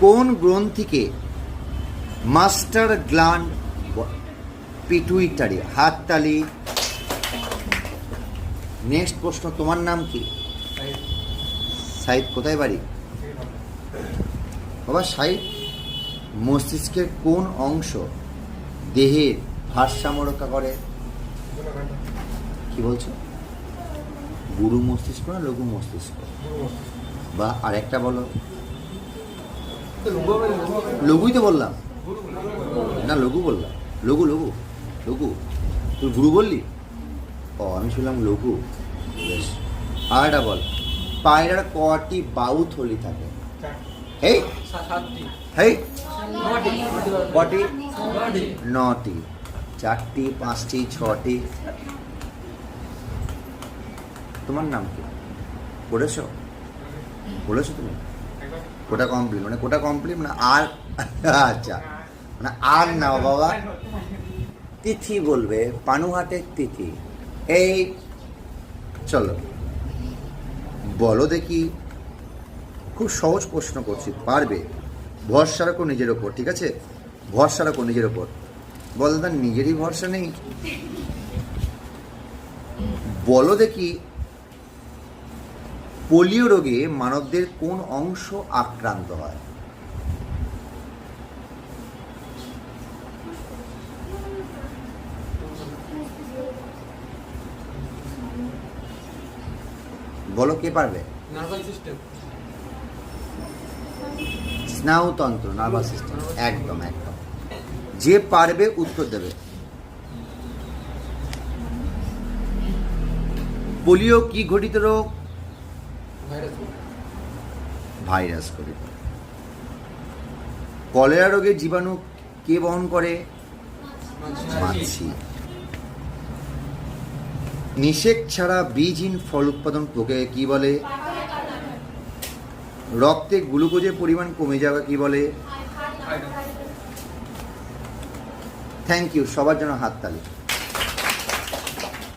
কোন গ্রন্থিকে master gland pituitary? হাততালি। Next প্রশ্ন, তোমার নাম কি? সাইদ। কোথায় বাড়ি বাবা? সাইদ। মস্তিষ্কের কোন অংশ দেহের ভারসাম্য রক্ষা করে? কি বলছো? গুরু মস্তিষ্ক না লঘু মস্তিষ্ক? বা আরেকটা বলো। লঘুই তো বললাম না, লঘু বললাম। লঘু লঘু লঘু। তুই গুরু বললি? ও, আমি শুনলাম লঘু। বেশ। আর একটা বল, পায়রার কটি বাউ থলি থাকে? হেই হেই, কটি? 9টি। 4টি, 5টি, 6টি। তোমার নাম কি? পড়েছো? বলেছো তুমি? কোটা কমপ্লিট মানে কোটা কমপ্লিট মানে আর? আচ্ছা, মানে আর নাও বাবা। তিথি বলবে, পানুহাটের তিথি। এই চলো বলো দেখি, খুব সহজ প্রশ্ন করছি, পারবে? ভরসা রাখো নিজের ওপর, ঠিক আছে? ভরসা রাখো নিজের ওপর। বল দাদা, নিজেরই ভরসা নেই? বলো দেখি, পোলিও রোগে মানবদের কোন অংশ আক্রান্ত হয়? বলো, কে পারবে? Nervous system. স্নায়ুতন্ত্র, নার্ভাস সিস্টেম। একদম একদম। যে পারবে উত্তর দেবে। পোলিও কি ঘটিত রোগ? ভাইরাস ঘটিত। কলেরা রোগের জীবাণু কে বহন করে? মাছি। নিষেক ছাড়া বীজহীন ফল উৎপাদন প্রক্রিয়াকে কি বলে? রক্তে গ্লুকোজের পরিমাণ কমে যাওয়া কি বলে? থ্যাংক ইউ, সবার জন্য হাততালি।